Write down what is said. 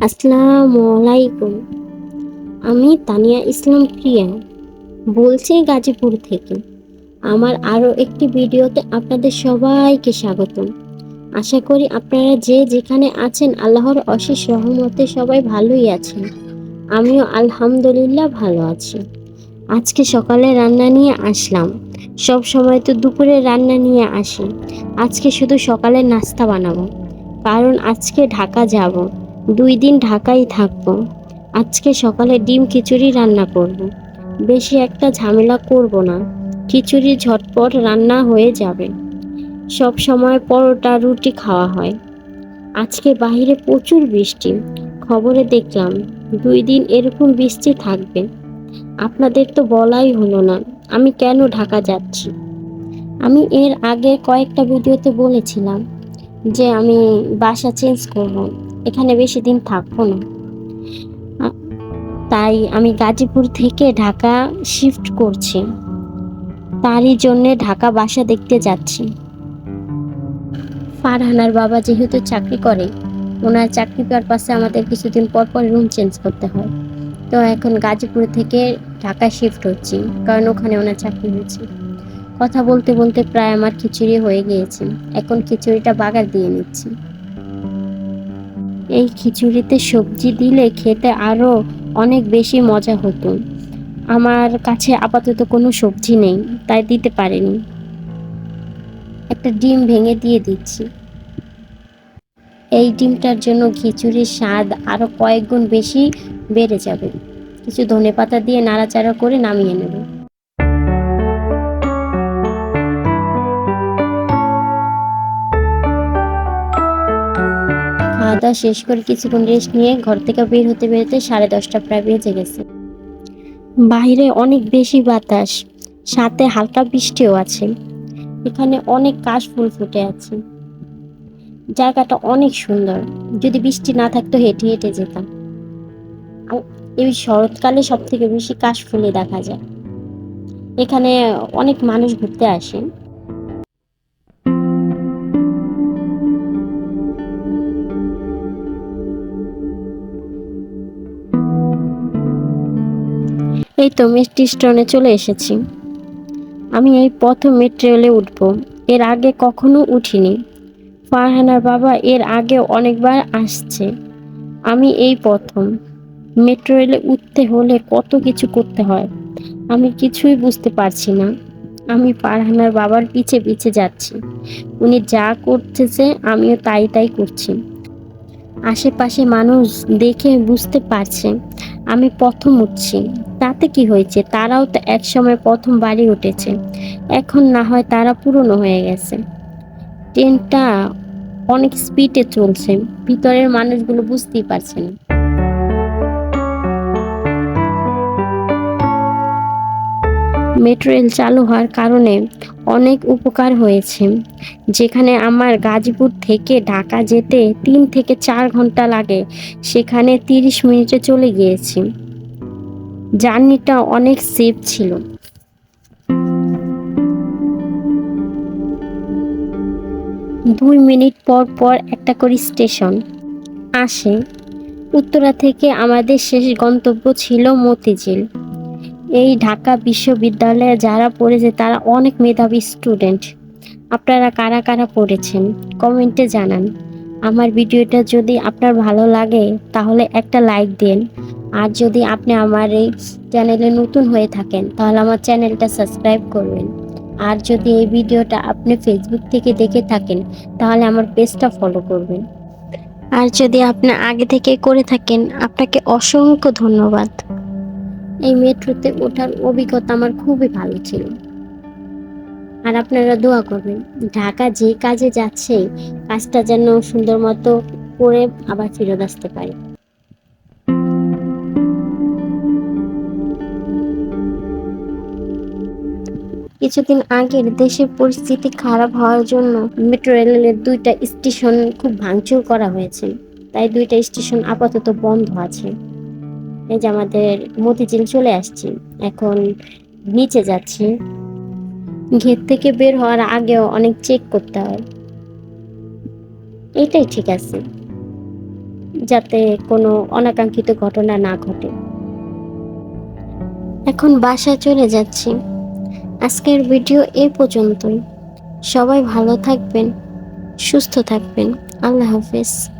আসসালামু আলাইকুম। আমি তানিয়া ইসলাম প্রিয়া বলছি গাজীপুর থেকে। আমার আরও একটি ভিডিওতে আপনাদের সবাইকে স্বাগতম। আশা করি আপনারা যে যেখানে আছেন আল্লাহর অশেষ রহমতে সবাই ভালোই আছেন। আমিও আলহামদুলিল্লাহ ভালো আছি। আজকে সকালে রান্না নিয়ে আসলাম। সব সময় তো দুপুরে রান্না নিয়ে আসি। আজকে শুধু সকালে নাস্তা বানাবো, কারণ আজকে ঢাকা যাব। 2 দিন ঢাকায় থাকবো। আজকে সকালে ডিম খিচুড়ি রান্না করব। বেশি একটা ঝামেলা করব না, খিচুড়ি ঝটপট রান্না হয়ে যাবে। সব সময় পরোটা রুটি খাওয়া হয়। আজকে বাইরে প্রচুর বৃষ্টি, খবরে দেখলাম 2 দিন এরকম বৃষ্টি থাকবে। আপনাদের তো বলাই হলো না আমি কেন ঢাকা যাচ্ছি। আমি এর আগে কয়েকটা ভিডিওতে বলেছিলাম যে আমি বাসা চেঞ্জ করব, এখানে বেশি দিন থাকবো না। আ- তাই আমি গাজীপুর থেকে ঢাকা শিফট করছি। তারই জন্যে ঢাকা বাসা দেখতে যাচ্ছি। ফারহানার বাবা যেহেতু চাকরি করে, ওনার চাকরি পারপাসে আমাদের কিছুদিন পর পর রুম চেঞ্জ করতে হয়। তো এখন গাজীপুর থেকে ঢাকা শিফট হচ্ছি, কারণ ওখানে ওনার চাকরি হয়েছে। কথা বলতে বলতে প্রায় আমার খিচুড়ি হয়ে গিয়েছে। এখন খিচুড়িটা বাগার দিয়ে নিচ্ছি। এই খিচুড়িতে সবজি দিলে খেতে আরো অনেক বেশি মজা হতো। আমার কাছে আপাতত কোনো সবজি নেই, তাই দিতে পারিনি। একটা ডিম ভেঙে দিয়ে দিচ্ছি। এই ডিমটার জন্য খিচুড়ির স্বাদ আরো কয়েক গুণ বেশি বেড়ে যাবে। কিছু ধনেপাতা দিয়ে নাড়াচাড়া করে নামিয়ে নেব। খাওয়া দাওয়া শেষ করে কিছুক্ষণ রেস্ট নিয়ে ঘর থেকে বের হতে বেরোতে 10:30 প্রায় বেজে গেছে। বাইরে অনেক বেশি বাতাস, সাথে হালকা বৃষ্টিও আছে। এখানে অনেক কাশফুল ফুটে আছে। জায়গাটা অনেক সুন্দর। যদি বৃষ্টি না থাকতো হেঁটে হেঁটে যেতাম। আর এই শরৎকালে সব থেকে বেশি কাশফুলই দেখা যায়। এখানে অনেক মানুষ ঘুরতে আসে। এই তো মেট্রো স্টেশনে চলে এসেছি। আমি এই প্রথম মেট্রো রেলে উঠবো। এর আগে কখনো উঠিনি। ফারহানার বাবা এর আগে অনেকবার আসছে, আমি এই প্রথম। মেট্রো রেলে উঠতে হলে কত কিছু করতে হয়, আমি কিছুই বুঝতে পারছি না। আমি ফারহানার বাবার পিছে পিছে যাচ্ছি। উনি যা করতেছে আমিও তাই তাই করছি। আশেপাশে মানুষ দেখে বুঝতে পারছে আমি প্রথম উঠছি। তাতে কি হয়েছে, তারাও তো একসময় প্রথম বাড়ি উঠেছে। এখন না হয় তারা পুরনো হয়ে গেছে। ট্রেনটা অনেক স্পিডে চলছে, ভিতরের মানুষগুলো বুঝতেই পারছে না। মেট্রো রেল চালু হওয়ার কারণে অনেক উপকার হয়েছে। যেখানে আমার গাজীপুর থেকে ঢাকা যেতে 3 থেকে 4 ঘন্টা লাগে, সেখানে 30 মিনিটে চলে গিয়েছি। জার্নিটা অনেক সেফ ছিল। 2 মিনিট পর পর একটা করে স্টেশন আসে। উত্তরা থেকে আমাদের শেষ গন্তব্য ছিল মতিঝিল। এই ঢাকা বিশ্ববিদ্যালয়ে যারা পড়েছে তারা অনেক মেধাবী স্টুডেন্ট। আপনারা কারা কারা পড়েছেন কমেন্টে জানান। আমার ভিডিওটা যদি আপনার ভালো লাগে তাহলে একটা লাইক দিন। আর যদি আপনি আমার এই চ্যানেলে নতুন হয়ে থাকেন তাহলে আমার চ্যানেলটা সাবস্ক্রাইব করবেন। আর যদি এই ভিডিওটা আপনি ফেসবুক থেকে দেখে থাকেন তাহলে আমার পেজটা ফলো করবেন। আর যদি আপনি আগে থেকে করে থাকেন আপনাকে অসংখ্য ধন্যবাদ। এই মেট্রোতে ওঠার অভিজ্ঞতা আমার খুবই ভালো ছিল। আর আপনারা দোয়া করবেন ঢাকা যে কাজে যাচ্ছে কাজটা যেন সুন্দর মতো করে আবার ফেরত আসতে পারে। কিছুদিন আগের দেশের পরিস্থিতি খারাপ হওয়ার জন্য মেট্রো রেলের 2টা স্টেশন খুব ভাঙচুর করা হয়েছে। তাই 2টা স্টেশন আপাতত বন্ধ আছে। এই যে আমাদের মতিঝিল চলে আসছি, এখন নিচে যাচ্ছি। গেট থেকে বের হওয়ার আগেও অনেক চেক করতে হয়। এটাই ঠিক আছে। যাতে কোনো অনাকাঙ্ক্ষিত ঘটনা না ঘটে। এখন বাসায় চলে যাচ্ছি। আজকের ভিডিও এ পর্যন্তই। সবাই ভালো থাকবেন, সুস্থ থাকবেন। আল্লাহ হাফেজ।